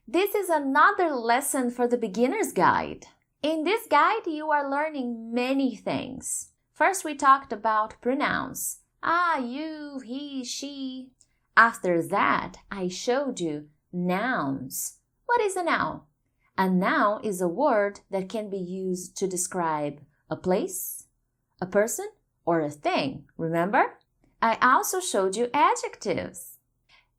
This is another lesson for the beginner's guide. In this guide, you are learning many things. First, we talked about pronouns. You, he, she. After that, I showed you nouns. What is a noun? A noun is a word that can be used to describe a place, a person, or a thing. Remember? I also showed you adjectives.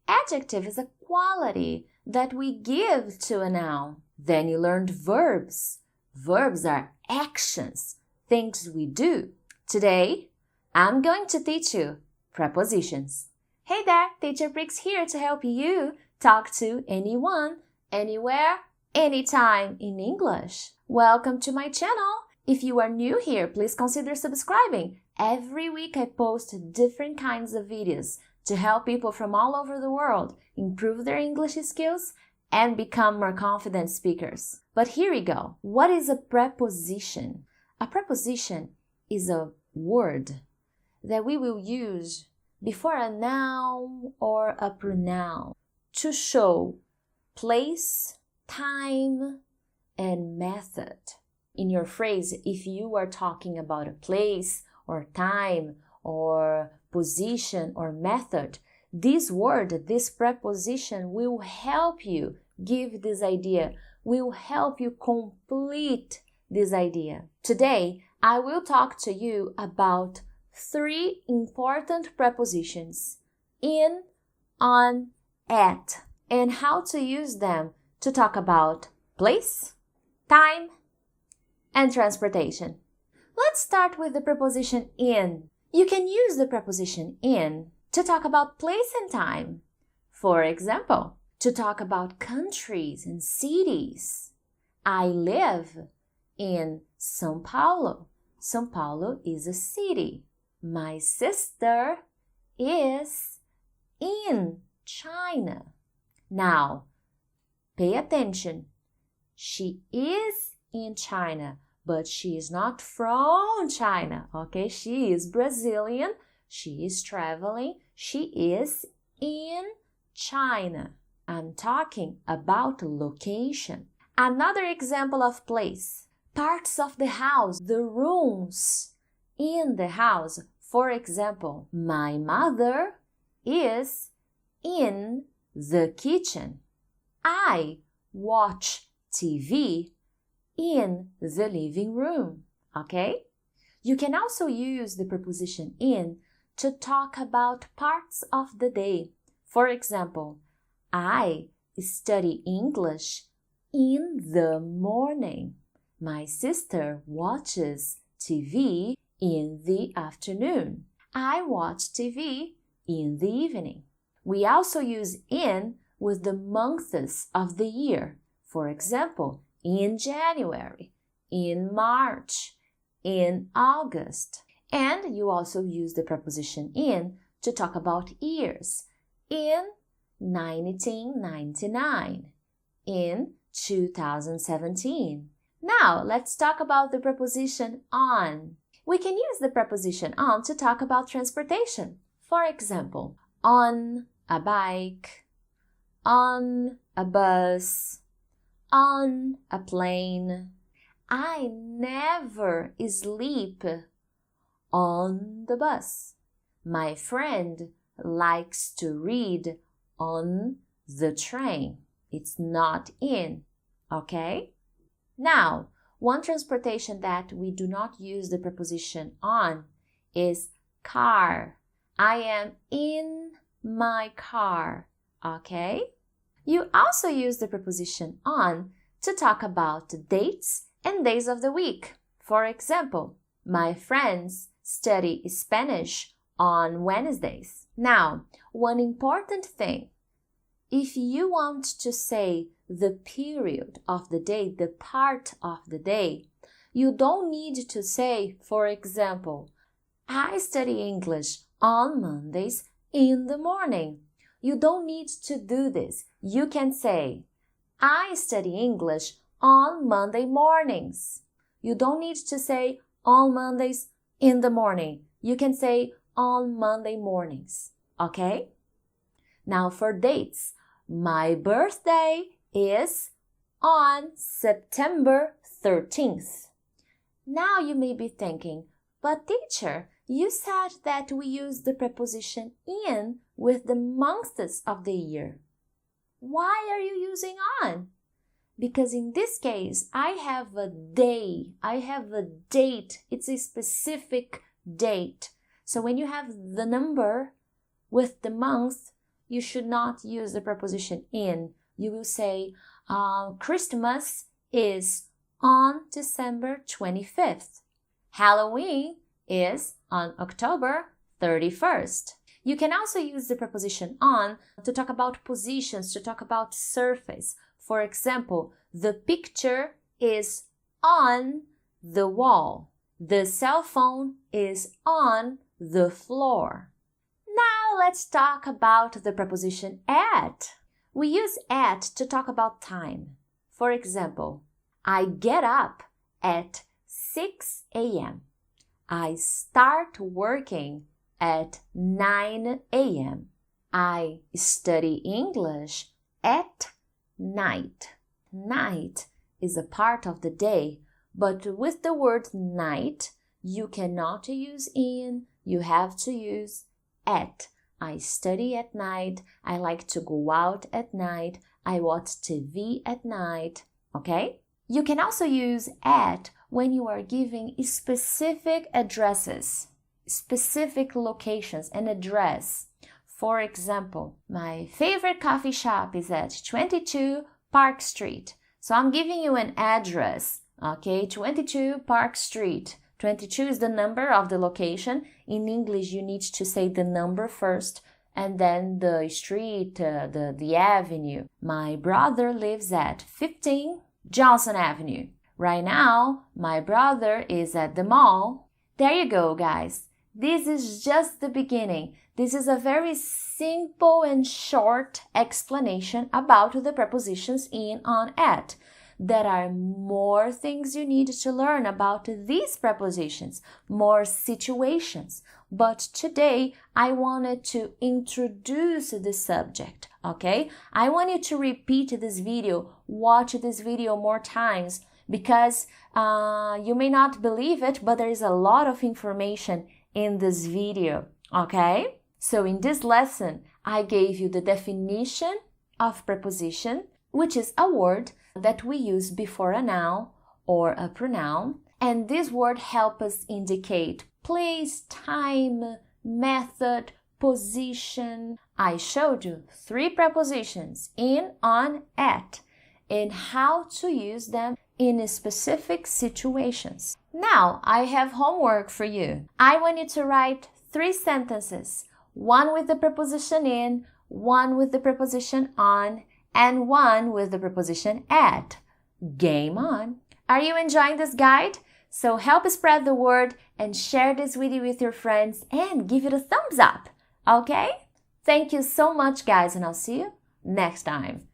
Adjective is a quality that we give to a noun. Then you learned verbs. Verbs are actions, things we do. Today, I'm going to teach you prepositions. Hey there, Teacher Prix here to help you talk to anyone, anywhere, anytime in English. Welcome to my channel. If you are new here, please consider subscribing. Every week I post different kinds of videos to help people from all over the world improve their English skills and become more confident speakers. But here we go. What is a preposition? A preposition is a word that we will use before a noun or a pronoun to show place, time, and method. In your phrase, if you are talking about a place or time or position or method, this word, this preposition will help you give this idea, will help you complete this idea. Today, I will talk to you about 3 important prepositions: in, on, at, and how to use them to talk about place, time, and transportation. Let's start with the preposition in. You can use the preposition in to talk about place and time. For example, to talk about countries and cities. I live in São Paulo. São Paulo is a city. My sister is in China. Now, pay attention. She is in China, but she is not from China, okay? She is Brazilian. She is traveling. She is in China. I'm talking about location. Another example of place. Parts of the house, the rooms in the house. For example, my mother is in the kitchen. I watch TV in the living room, okay? You can also use the preposition in to talk about parts of the day. For example, I study English in the morning. My sister watches TV in the afternoon. I watch TV in the evening. We also use in with the months of the year. For example, in January, in March, in August. And you also use the preposition in to talk about years. In 1999, in 2017. Now, let's talk about the preposition on. We can use the preposition on to talk about transportation. For example, on a bike, on a bus, on a plane. I never sleep on the bus. My friend likes to read on the train. It's not in, okay? Now, one transportation that we do not use the preposition on is car. I am in my car, okay? You also use the preposition on to talk about dates and days of the week. For example, my friends study Spanish on Wednesdays. Now, one important thing. If you want to say the period of the day, the part of the day, you don't need to say, for example, I study English on Mondays in the morning. You don't need to do this. You can say, I study English on Monday mornings. You don't need to say on Mondays in the morning. You can say on Monday mornings, okay? Now for dates. My birthday is on September 13th. Now you may be thinking, but teacher, you said that we use the preposition in with the months of the year. Why are you using on? Because in this case, I have a day, I have a date, it's a specific date. So when you have the number with the month, you should not use the preposition in. You will say, Christmas is on December 25th. Halloween is on October 31st. You can also use the preposition on to talk about positions, to talk about surface. For example, the picture is on the wall. The cell phone is on the floor. Now let's talk about the preposition at. We use at to talk about time. For example, I get up at 6 a.m. I start working at 9 a.m. I study English at night. Night is a part of the day, but with the word night, you cannot use in, you have to use at. I study at night, I like to go out at night, I watch TV at night, okay? You can also use at when you are giving specific addresses, specific locations, an address. For example, my favorite coffee shop is at 22 Park Street. So I'm giving you an address, okay? 22 Park Street. 22 is the number of the location. In English, you need to say the number first and then the street, the avenue. My brother lives at 15 Johnson Avenue. Right now, my brother is at the mall. There you go, guys. This is just the beginning. This is a very simple and short explanation about the prepositions in, on, at. There are more things you need to learn about these prepositions, more situations. But today, I wanted to introduce the subject, okay? I want you to repeat this video, watch this video more times, because you may not believe it, but there is a lot of information in this video, okay? So in this lesson, I gave you the definition of preposition, which is a word that we use before a noun or a pronoun. And this word helps us indicate place, time, method, position. I showed you 3 prepositions, in, on, at, and how to use them in specific situations. Now, I have homework for you. I want you to write 3 sentences, one with the preposition in, one with the preposition on, and one with the preposition at. Game on! Are you enjoying this guide? So help spread the word and share this video with your friends and give it a thumbs up, okay? Thank you so much, guys, and I'll see you next time.